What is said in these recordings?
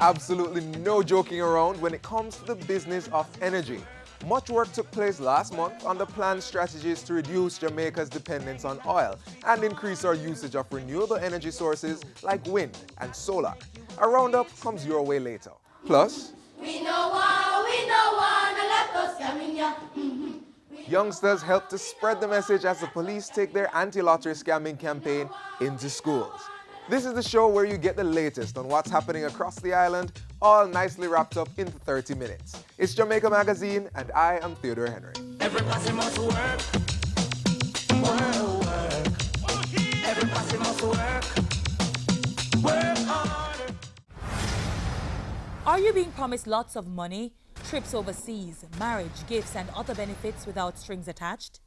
absolutely no joking around when it comes to the business of energy. Much work took place last month on the planned strategies to reduce Jamaica's dependence on oil and increase our usage of renewable energy sources like wind and solar. A roundup comes your way later. Plus, youngsters help to spread the message as the police take their anti-lottery scamming campaign into schools. This is the show where you get the latest on what's happening across the island, all nicely wrapped up into 30 minutes. It's Jamaica Magazine, and I am Theodore Henry. Everybody must work. Work. Everybody must work. Work harder. Are you being promised lots of money, trips overseas, marriage, gifts, and other benefits without strings attached?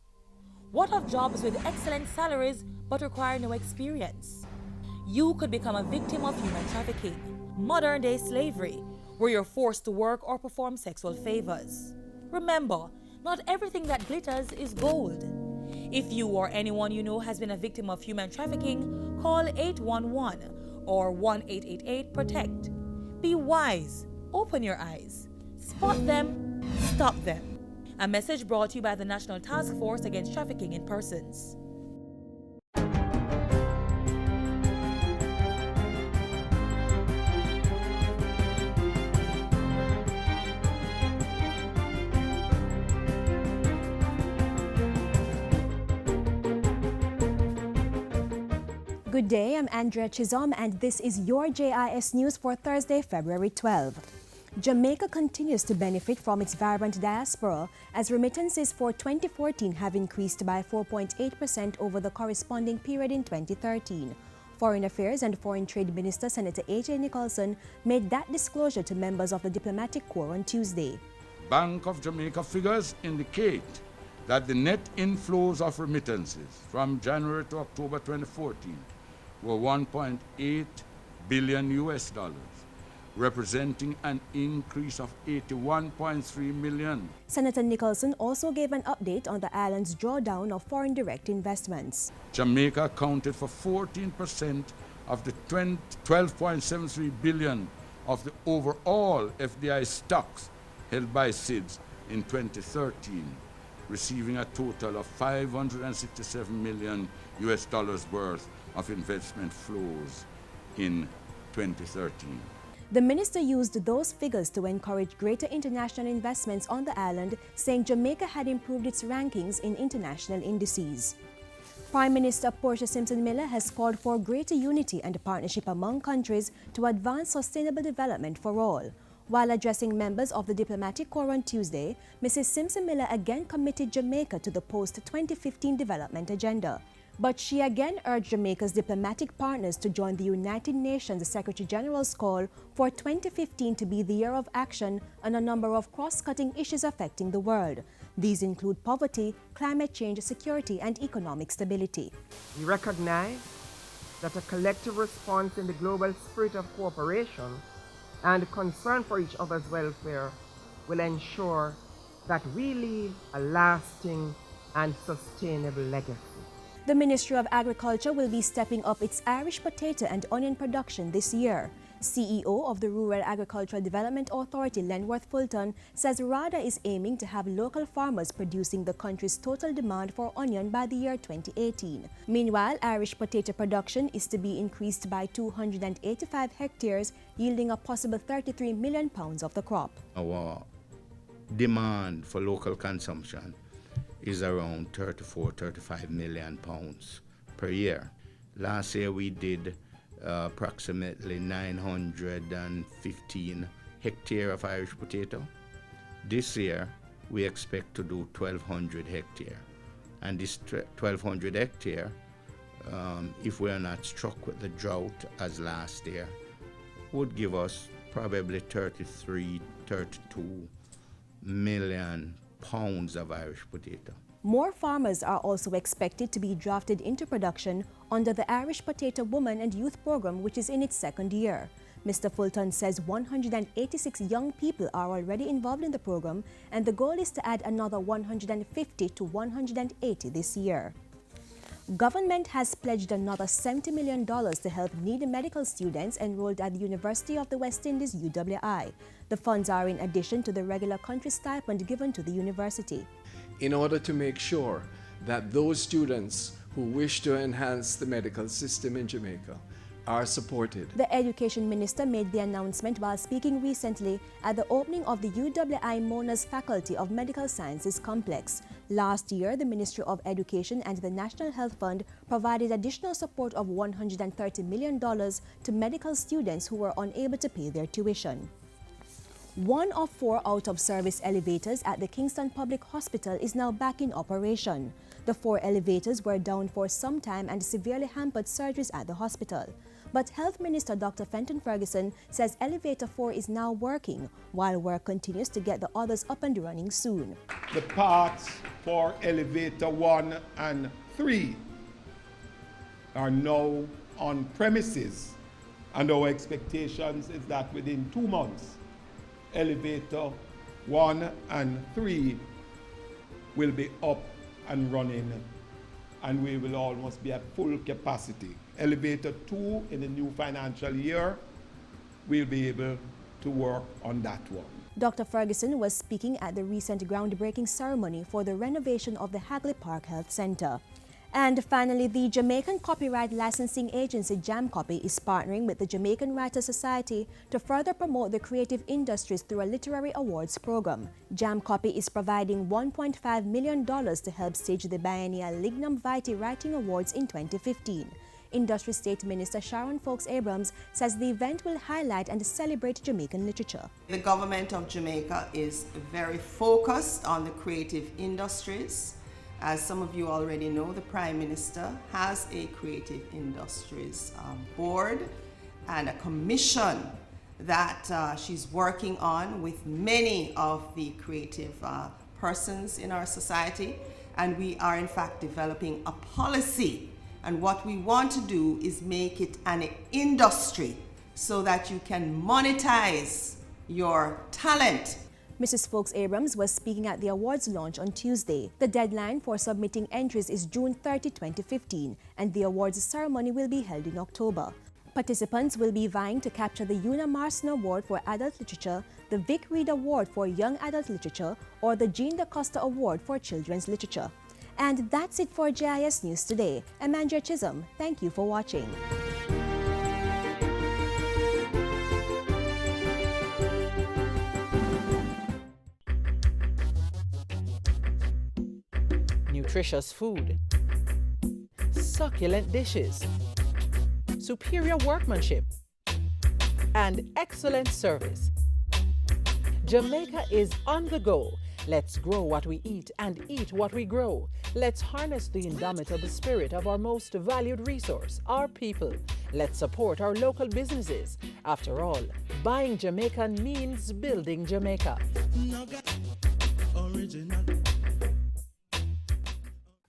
What of jobs with excellent salaries but require no experience? You could become a victim of human trafficking, modern-day slavery, where you're forced to work or perform sexual favors. Remember, not everything that glitters is gold. If you or anyone you know has been a victim of human trafficking, call 811 or 1-888-PROTECT. Be wise, open your eyes, spot them, stop them. A message brought to you by the National Task Force Against Trafficking in Persons. Good day, I'm Andrea Chisholm, and this is your JIS News for Thursday, February 12. Jamaica continues to benefit from its vibrant diaspora as remittances for 2014 have increased by 4.8% over the corresponding period in 2013. Foreign Affairs and Foreign Trade Minister Senator A.J. Nicholson made that disclosure to members of the diplomatic corps on Tuesday. Bank of Jamaica figures indicate that the net inflows of remittances from January to October 2014 were $1.8 billion, representing an increase of 81.3 million. Senator Nicholson also gave an update on the island's drawdown of foreign direct investments. Jamaica accounted for 14% of the 12.73 billion of the overall FDI stocks held by SIDS in 2013, receiving a total of $567 million worth of investment flows in 2013. The minister used those figures to encourage greater international investments on the island, saying Jamaica had improved its rankings in international indices. Prime Minister Portia Simpson-Miller has called for greater unity and partnership among countries to advance sustainable development for all. While addressing members of the diplomatic corps on Tuesday, Mrs. Simpson-Miller again committed Jamaica to the post-2015 development agenda. But she again urged Jamaica's diplomatic partners to join the United Nations Secretary-General's call for 2015 to be the year of action on a number of cross-cutting issues affecting the world. These include poverty, climate change, security, and economic stability. We recognize that a collective response in the global spirit of cooperation and concern for each other's welfare will ensure that we leave a lasting and sustainable legacy. The Ministry of Agriculture will be stepping up its Irish potato and onion production this year. CEO of the Rural Agricultural Development Authority, Lenworth Fulton, says RADA is aiming to have local farmers producing the country's total demand for onion by the year 2018. Meanwhile, Irish potato production is to be increased by 285 hectares, yielding a possible 33 million pounds of the crop. Our demand for local consumption is around 35 million pounds per year. Last year we did approximately 915 hectares of Irish potato. This year we expect to do 1,200 hectares. And this 1,200 hectares, if we are not struck with the drought as last year, would give us probably 32 million pounds of Irish potato. More farmers are also expected to be drafted into production under the Irish Potato Woman and Youth Program, which is in its second year. Mr. Fulton says 186 young people are already involved in the program, and the goal is to add another 150 to 180 this year. Government has pledged another $70 million to help needy medical students enrolled at the University of the West Indies, UWI. The funds are in addition to the regular country stipend given to the university. In order to make sure that those students who wish to enhance the medical system in Jamaica are supported. The Education Minister made the announcement while speaking recently at the opening of the UWI Mona's Faculty of Medical Sciences complex. Last year, the Ministry of Education and the National Health Fund provided additional support of $130 million to medical students who were unable to pay their tuition. 1 of 4 out-of-service elevators at the Kingston Public Hospital is now back in operation. The 4 elevators were down for some time and severely hampered surgeries at the hospital. But Health Minister Dr. Fenton Ferguson says Elevator 4 is now working, while work continues to get the others up and running soon. The parts for Elevator 1 and 3 are now on premises, and our expectations is that within 2 months, Elevator 1 and 3 will be up and running, and we will almost be at full capacity. Elevator 2 in the new financial year, we'll be able to work on that one. Dr. Ferguson was speaking at the recent groundbreaking ceremony for the renovation of the Hagley Park Health Center. And finally, the Jamaican Copyright Licensing Agency JamCopy is partnering with the Jamaican Writers Society to further promote the creative industries through a literary awards program. JamCopy is providing $1.5 million to help stage the biennial Lignum Vitae Writing Awards in 2015. Industry State Minister Sharon Folks-Abrams says the event will highlight and celebrate Jamaican literature. The government of Jamaica is very focused on the creative industries. As some of you already know, the Prime Minister has a creative industries board and a commission that she's working on with many of the creative persons in our society. And we are in fact developing a policy. And what we want to do is make it an industry so that you can monetize your talent. Mrs. Folks-Abrams was speaking at the awards launch on Tuesday. The deadline for submitting entries is June 30, 2015, and the awards ceremony will be held in October. Participants will be vying to capture the Una Marston Award for Adult Literature, the Vic Reed Award for Young Adult Literature, or the Jean DaCosta Award for Children's Literature. And that's it for JIS News Today. I'm Andrea Chisholm. Thank you for watching. Nutritious food, succulent dishes, superior workmanship, and excellent service. Jamaica is on the go. Let's grow what we eat and eat what we grow. Let's harness the indomitable spirit of our most valued resource, our people. Let's support our local businesses. After all, buying Jamaican means building Jamaica.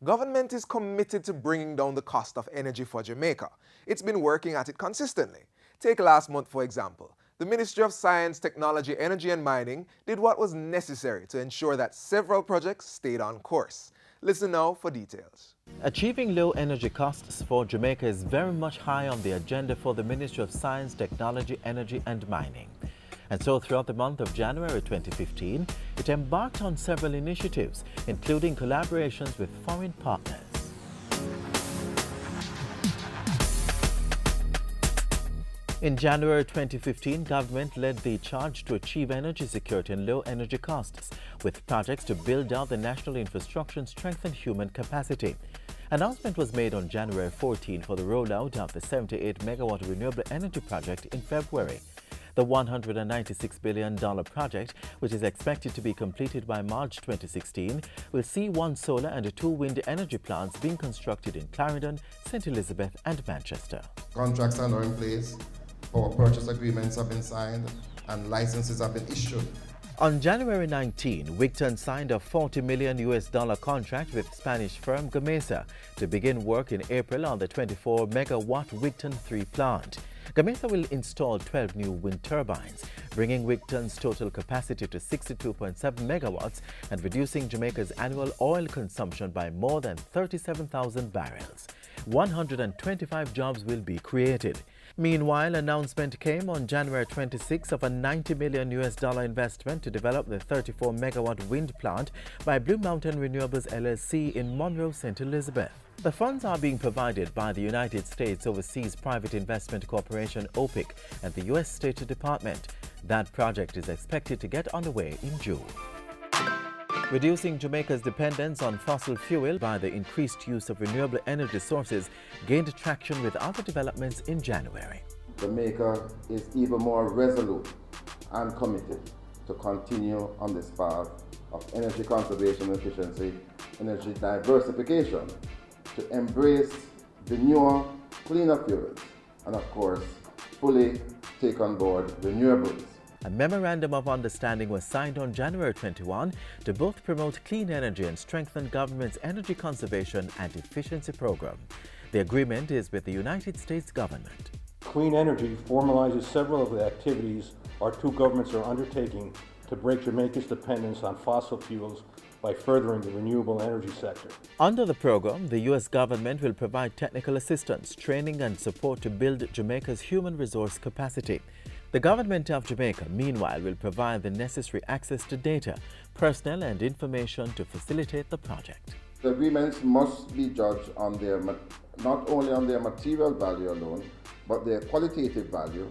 Government is committed to bringing down the cost of energy for Jamaica. It's been working at it consistently. Take last month, for example. The Ministry of Science, Technology, Energy and Mining did what was necessary to ensure that several projects stayed on course. Listen now for details. Achieving low energy costs for Jamaica is very much high on the agenda for the Ministry of Science, Technology, Energy and Mining. And so throughout the month of January 2015, it embarked on several initiatives, including collaborations with foreign partners. In January 2015, government led the charge to achieve energy security and low energy costs, with projects to build out the national infrastructure and strengthen human capacity. Announcement was made on January 14 for the rollout of the 78-megawatt renewable energy project in February. The $196 billion project, which is expected to be completed by March 2016, will see 1 solar and 2 wind energy plants being constructed in Clarendon, St. Elizabeth and Manchester. Contracts are now in place, power purchase agreements have been signed, and licenses have been issued. On January 19, Wigton signed a $40 million contract with Spanish firm Gamesa to begin work in April on the 24-megawatt Wigton 3 plant. Jamaica will install 12 new wind turbines, bringing Wigton's total capacity to 62.7 megawatts and reducing Jamaica's annual oil consumption by more than 37,000 barrels. 125 jobs will be created. Meanwhile, announcement came on January 26 of a $90 million investment to develop the 34 megawatt wind plant by Blue Mountain Renewables LLC in Monroe, St. Elizabeth. The funds are being provided by the United States Overseas Private Investment Corporation (OPIC) and the U.S. State Department. That project is expected to get underway in June. Reducing Jamaica's dependence on fossil fuel by the increased use of renewable energy sources gained traction with other developments in January. Jamaica is even more resolute and committed to continue on this path of energy conservation and efficiency, energy diversification, to embrace the newer, cleaner fuels, and of course, fully take on board renewables. A memorandum of understanding was signed on January 21 to both promote clean energy and strengthen government's energy conservation and efficiency program. The agreement is with the United States government. Clean energy formalizes several of the activities our two governments are undertaking to break Jamaica's dependence on fossil fuels by furthering the renewable energy sector. Under the program, the U.S. government will provide technical assistance, training and support to build Jamaica's human resource capacity. The government of Jamaica, meanwhile, will provide the necessary access to data, personnel and information to facilitate the project. The agreements must be judged on their, not only on their material value alone, but their qualitative value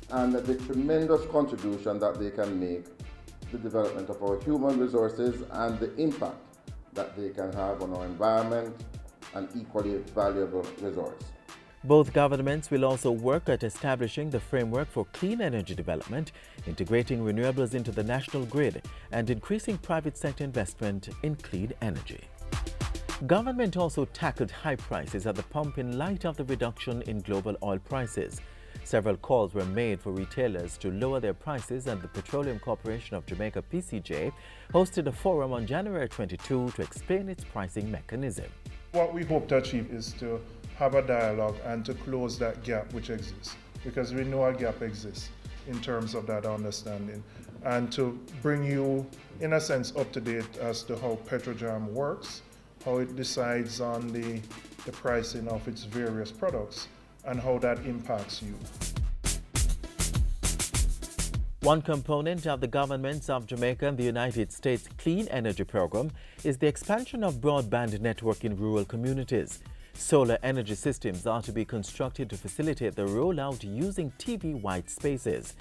and the tremendous contribution that they can make to the development of our human resources and the impact that they can have on our environment, an equally valuable resource. Both governments will also work at establishing the framework for clean energy development, integrating renewables into the national grid, and increasing private sector investment in clean energy. Government also tackled high prices at the pump in light of the reduction in global oil prices. Several calls were made for retailers to lower their prices, and the Petroleum Corporation of Jamaica (PCJ) hosted a forum on January 22 to explain its pricing mechanism. What we hope to achieve is to have a dialogue and to close that gap which exists, because we know a gap exists in terms of that understanding, and to bring you, in a sense, up to date as to how Petrojam works, how it decides on the pricing of its various products, and how that impacts you. One component of the governments of Jamaica and the United States Clean Energy Program is the expansion of broadband network in rural communities. Solar energy systems are to be constructed to facilitate the rollout using TV white spaces.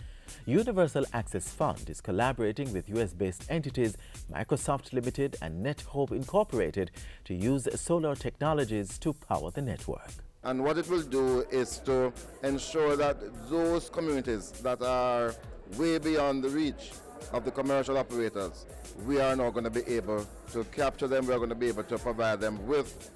Universal Access Fund is collaborating with US-based entities Microsoft Limited and NetHope Incorporated to use solar technologies to power the network. And what it will do is to ensure that those communities that are way beyond the reach of the commercial operators, we are now going to be able to capture them, we are going to be able to provide them with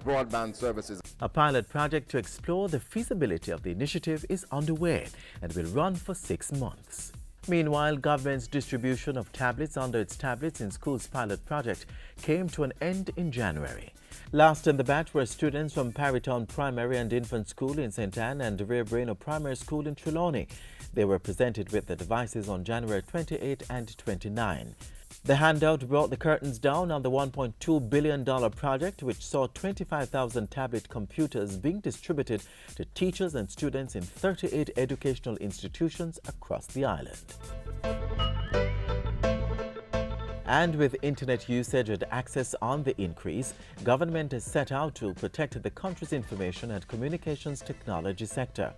broadband services. A pilot project to explore the feasibility of the initiative is underway and will run for 6 months. Meanwhile, government's distribution of tablets under its Tablets in Schools pilot project came to an end in January. Last in the batch were students from Parrytown Primary and Infant School in St. Anne and Rear Braino Primary School in Trelawney. They were presented with the devices on January 28 and 29. The handout brought the curtains down on the $1.2 billion project, which saw 25,000 tablet computers being distributed to teachers and students in 38 educational institutions across the island. And with internet usage and access on the increase, government has set out to protect the country's information and communications technology sector.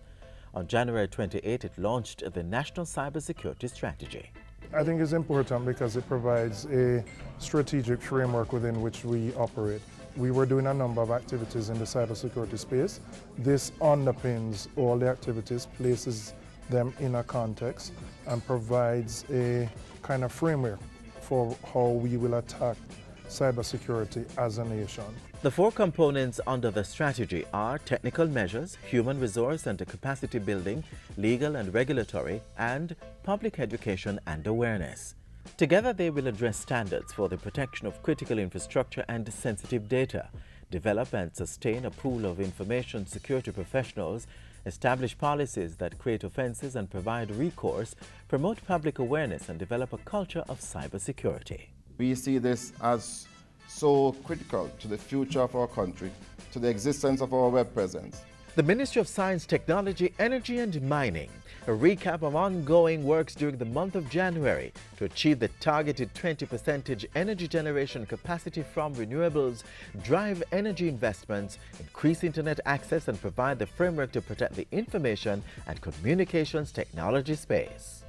On January 28, it launched the National Cybersecurity Strategy. I think it's important because it provides a strategic framework within which we operate. We were doing a number of activities in the cybersecurity space. This underpins all the activities, places them in a context, and provides a kind of framework for how we will attack cybersecurity as a nation. The 4 components under the strategy are technical measures, human resource and capacity building, legal and regulatory, and public education and awareness. Together, they will address standards for the protection of critical infrastructure and sensitive data, develop and sustain a pool of information security professionals, establish policies that create offenses and provide recourse, promote public awareness, and develop a culture of cybersecurity. We see this as so critical to the future of our country, to the existence of our web presence. The Ministry of Science, Technology, Energy and Mining, a recap of ongoing works during the month of January to achieve the targeted 20% energy generation capacity from renewables, drive energy investments, increase internet access and provide the framework to protect the information and communications technology space.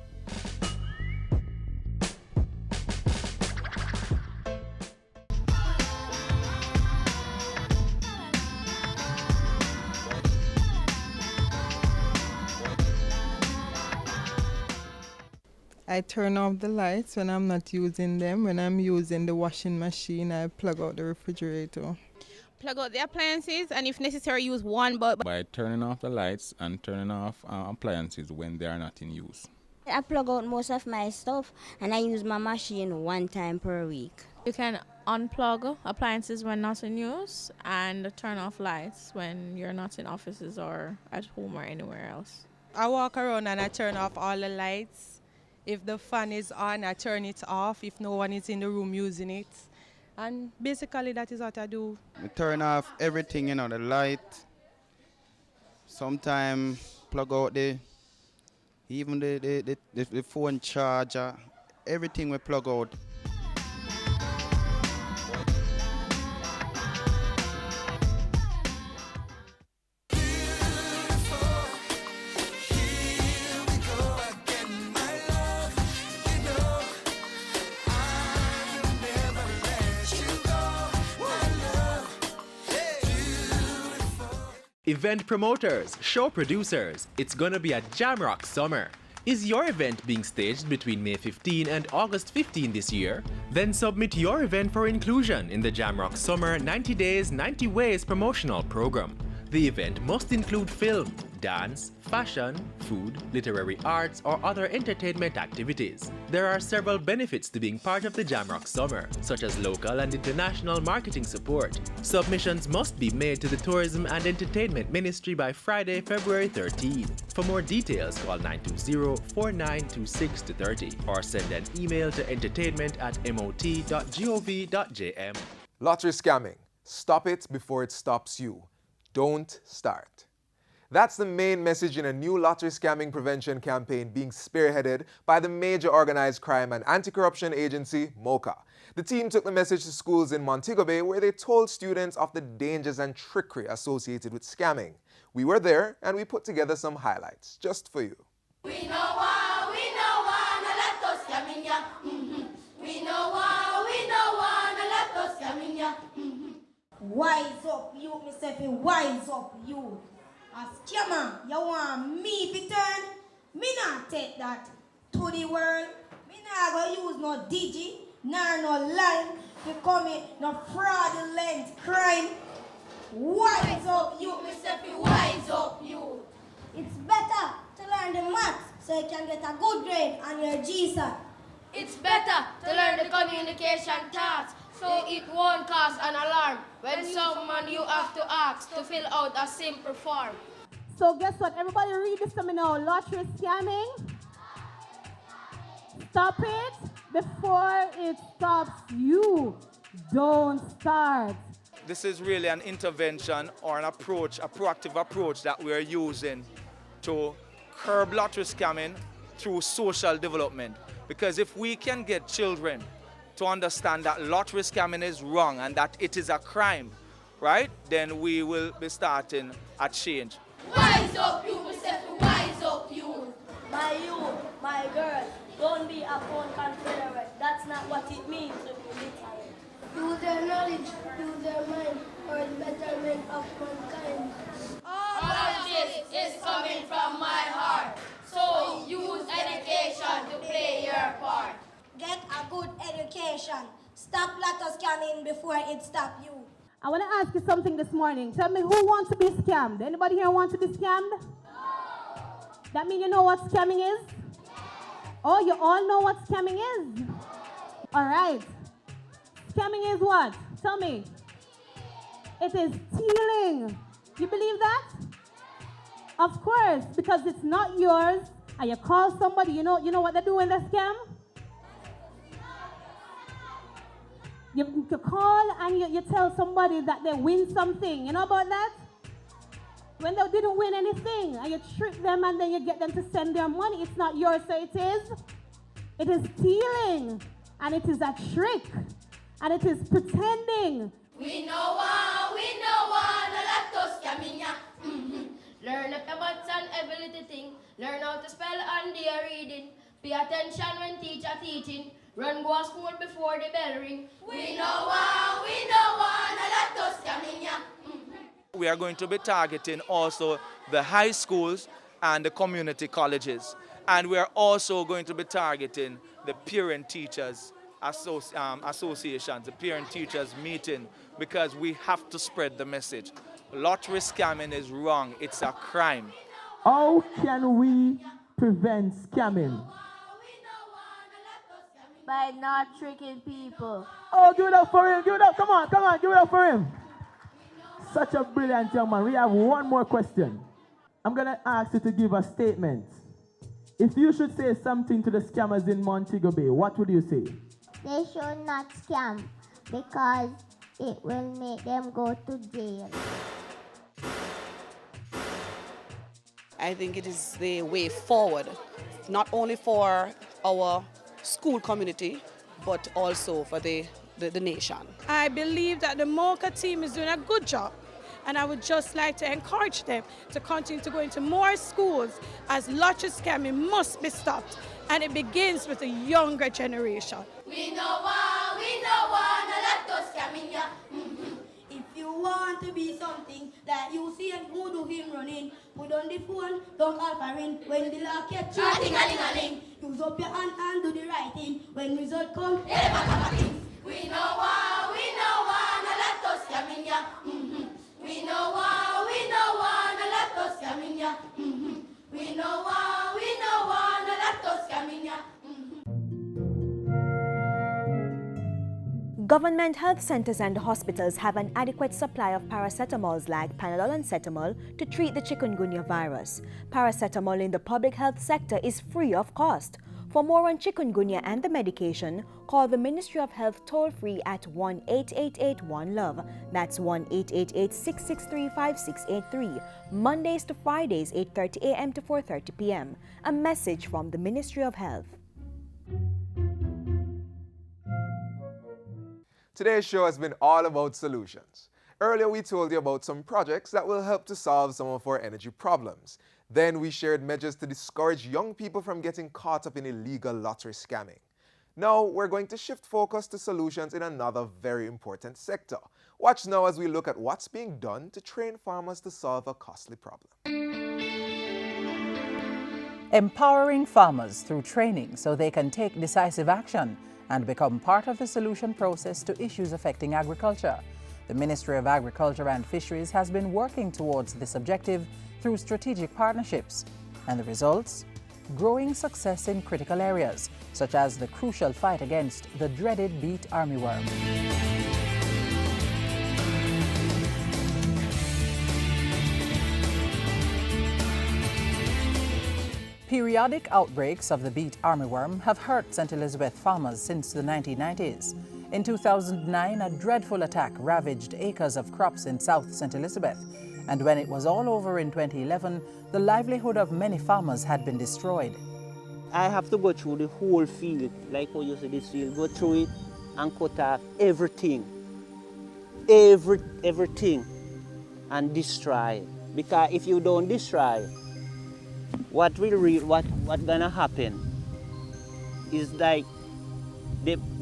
I turn off the lights when I'm not using them. When I'm using the washing machine, I plug out the refrigerator. Plug out the appliances and if necessary use one bulb. By turning off the lights and turning off appliances when they are not in use. I plug out most of my stuff and I use my machine 1 time per week. You can unplug appliances when not in use and turn off lights when you're not in offices or at home or anywhere else. I walk around and I turn off all the lights. If the fan is on, I turn it off if no one is in the room using it. And basically that is what I do. I turn off everything, the light. Sometimes plug out the phone charger. Everything we plug out. Event promoters, show producers, it's gonna be a Jamrock summer. Is your event being staged between May 15 and August 15 this year? Then submit your event for inclusion in the Jamrock Summer 90 Days, 90 Ways promotional program. The event must include film, dance, fashion, food, literary arts, or other entertainment activities. There are several benefits to being part of the Jamrock Summer, such as local and international marketing support. Submissions must be made to the Tourism and Entertainment Ministry by Friday, February 13. For more details, call 920-4926-30 or send an email to entertainment@mot.gov.jm. Lottery scamming. Stop it before it stops you. Don't start. That's the main message in a new lottery scamming prevention campaign being spearheaded by the major organized crime and anti-corruption agency, MOCA. The team took the message to schools in Montego Bay where they told students of the dangers and trickery associated with scamming. We were there and we put together some highlights just for you. We know why, no let us scamming ya. We know why, no let us scamming ya. Wise up, you, myself, wise up, you. A scammer, you want me to turn? Me not take that to the world. Me not go use no digi, nor no line to commit no fraudulent crime. Wise up, you, myself, wise up, you. It's better to learn the maths so you can get a good grade on your GSAT. It's better to learn the communication task so it won't cause an alarm when someone you have to ask to fill out a simple form. So guess what? Everybody read this to me now. Lottery scamming. Stop it before it stops you. Don't start. This is really an intervention or an approach, a proactive approach that we are using to curb lottery scamming through social development. Because if we can get children to understand that lottery scamming is wrong and that it is a crime, right, then we will be starting a change. Wise up, you, Mr. Wise up, you. My youth, my girl, don't be a phone confederate. That's not what it means to be literate. Use their knowledge, use their mind for the betterment of mankind. All of this is coming from my heart. So use education to play your part. Get a good education. Stop lottery scamming before it stops you. I want to ask you something this morning. Tell me, who wants to be scammed? Anybody here want to be scammed? No. That means you know what scamming is? Oh, you all know what scamming is? All right. Scamming is what? Tell me. It is stealing. You believe that? Of course, because it's not yours, and you call somebody, you know what they do when they scam? You call and you tell somebody that they win something. You know about that? When they didn't win anything, and you trick them and then you get them to send their money. It's not yours, so it is. It is stealing, and it is a trick, and it is pretending. We know one, a lot of scamming ya. Learn up about and every little thing. Learn how to spell and they are reading. Pay attention when teacher teaching. Run go to school before the bell ring. We know one, a lot of scamming ya. We are going to be targeting also the high schools and the community colleges. And we are also going to be targeting the parent-teachers associations, the parent-teachers meeting, because we have to spread the message. Lottery scamming is wrong. It's a crime. How can we prevent scamming? By not tricking people. Oh, give it up for him. Give it up. Come on, give it up for him. Such a brilliant young man. We have one more question. I'm going to ask you to give a statement. If you should say something to the scammers in Montego Bay, what would you say? They should not scam because it will make them go to jail. I think it is the way forward, not only for our school community, but also for the nation. I believe that the MOCA team is doing a good job, and I would just like to encourage them to continue to go into more schools, as lottery scamming must be stopped, and it begins with the younger generation. We know one, a lot of scamming ya. If you want to be something that you see and who do him running, put on the phone, don't call for ring. When the law catch you, ding-a-ling-a-ling. Use up your hand and do the right thing. When result come, We know one, a lot of scamming ya. We know one, a lot of scamming ya. We know one, a lot of scamming ya. Government health centers and hospitals have an adequate supply of paracetamols like Panadol and Cetamol to treat the chikungunya virus. Paracetamol in the public health sector is free of cost. For more on chikungunya and the medication, call the Ministry of Health toll-free at 1-888-1-LOVE. That's 1-888-663-5683. Mondays to Fridays, 8:30 a.m. to 4:30 p.m. A message from the Ministry of Health. Today's show has been all about solutions. Earlier we told you about some projects that will help to solve some of our energy problems. Then we shared measures to discourage young people from getting caught up in illegal lottery scamming. Now we're going to shift focus to solutions in another very important sector. Watch now as we look at what's being done to train farmers to solve a costly problem. Empowering farmers through training so they can take decisive action and become part of the solution process to issues affecting agriculture. The Ministry of Agriculture and Fisheries has been working towards this objective through strategic partnerships. And the results? Growing success in critical areas, such as the crucial fight against the dreaded beet armyworm. Periodic outbreaks of the beet armyworm have hurt St. Elizabeth farmers since the 1990s. In 2009, a dreadful attack ravaged acres of crops in South St. Elizabeth. And when it was all over in 2011, the livelihood of many farmers had been destroyed. I have to go through the whole field, like how you see this field, go through it and cut off everything. Everything, and destroy. Because if you don't destroy, what gonna happen is like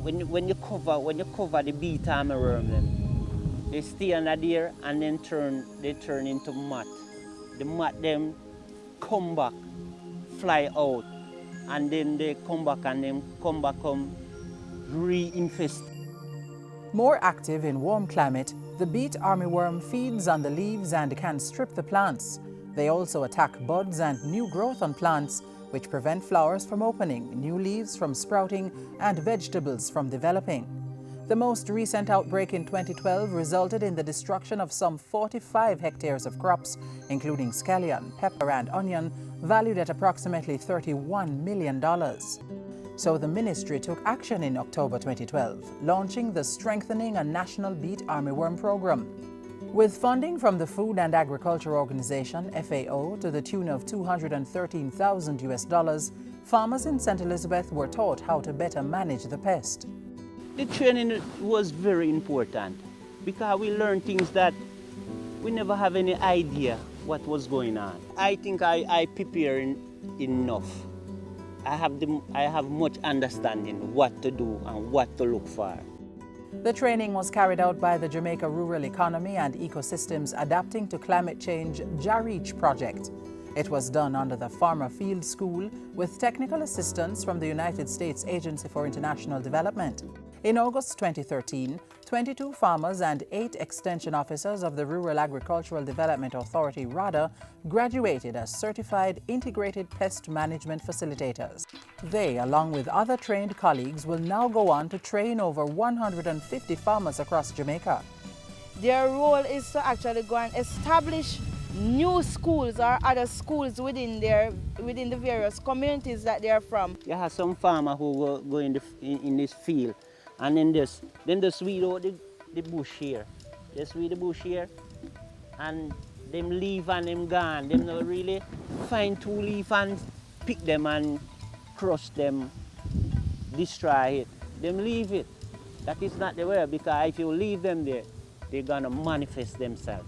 when you cover the beet armyworm, they stay under there and then they turn into mud. The mud them come back, fly out, and then they come back reinfest. More active in warm climate, the beet armyworm feeds on the leaves and can strip the plants. They also attack buds and new growth on plants, which prevent flowers from opening, new leaves from sprouting, and vegetables from developing. The most recent outbreak in 2012 resulted in the destruction of some 45 hectares of crops, including scallion, pepper, and onion, valued at approximately $31 million. So the ministry took action in October 2012, launching the Strengthening a National Beet Armyworm program. With funding from the Food and Agriculture Organization, FAO, to the tune of $213,000, farmers in St. Elizabeth were taught how to better manage the pest. The training was very important because we learned things that we never have any idea what was going on. I think I prepare enough. I have much understanding what to do and what to look for. The training was carried out by the Jamaica Rural Economy and Ecosystems Adapting to Climate Change JAREACH project. It was done under the Farmer Field School with technical assistance from the United States Agency for International Development. In August 2013, 22 farmers and 8 extension officers of the Rural Agricultural Development Authority, RADA, graduated as certified integrated pest management facilitators. They, along with other trained colleagues, will now go on to train over 150 farmers across Jamaica. Their role is to actually go and establish new schools or other schools within the various communities that they are from. You have some farmer who go in this field and then just weed out the bush here. Just weed the bush here and them leave and them gone. Them not really find 2 leaf and pick them and crush them, destroy it. Them leave it. That is not the way, because if you leave them there, they're gonna manifest themselves.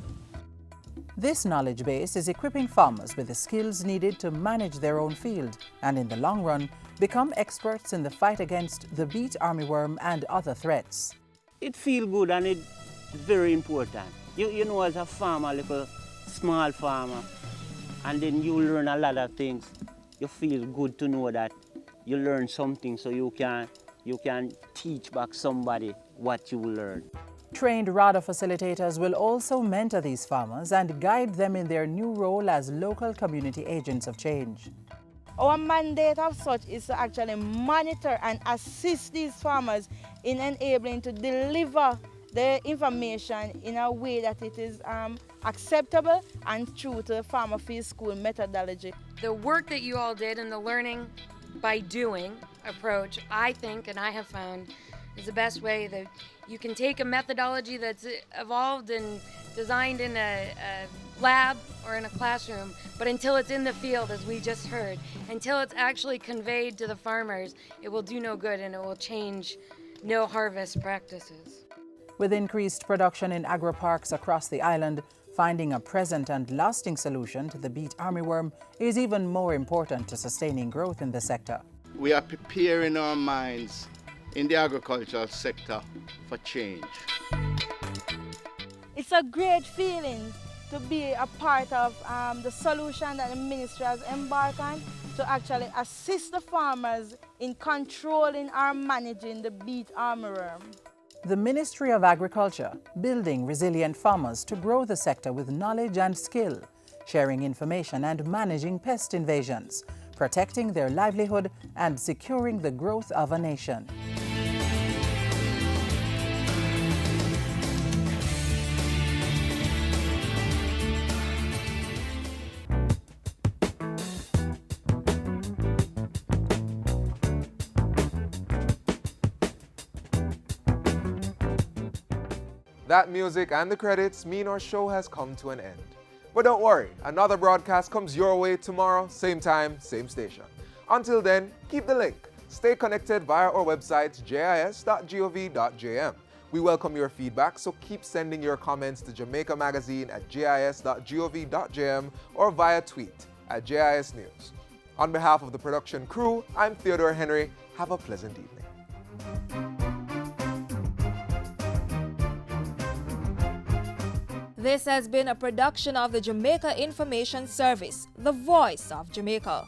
This knowledge base is equipping farmers with the skills needed to manage their own field and, in the long run, become experts in the fight against the beet armyworm and other threats. It feels good and it's very important. You know, as a farmer, like a small farmer, and then you learn a lot of things. You feel good to know that you learn something so you can teach back somebody what you learn. Trained RADA facilitators will also mentor these farmers and guide them in their new role as local community agents of change. Our mandate of such is to actually monitor and assist these farmers in enabling to deliver the information in a way that it is acceptable and true to the Farmer Field School methodology. The work that you all did and the learning by doing approach, I think, and I have found, is the best way that you can take a methodology that's evolved and designed in a lab or in a classroom, but until it's in the field, as we just heard, until it's actually conveyed to the farmers, it will do no good and it will change no harvest practices. With increased production in agri-parks across the island, finding a present and lasting solution to the beet armyworm is even more important to sustaining growth in the sector. We are preparing our minds in the agricultural sector for change. It's a great feeling to be a part of the solution that the ministry has embarked on to actually assist the farmers in controlling or managing the beet armyworm. The Ministry of Agriculture, building resilient farmers to grow the sector with knowledge and skill, sharing information and managing pest invasions, protecting their livelihood and securing the growth of a nation. That music and the credits mean our show has come to an end. But don't worry, another broadcast comes your way tomorrow, same time, same station. Until then, keep the link. Stay connected via our website, jis.gov.jm. We welcome your feedback, so keep sending your comments to Jamaica Magazine at jis.gov.jm or via tweet at JIS News. On behalf of the production crew, I'm Theodore Henry. Have a pleasant evening. This has been a production of the Jamaica Information Service, the voice of Jamaica.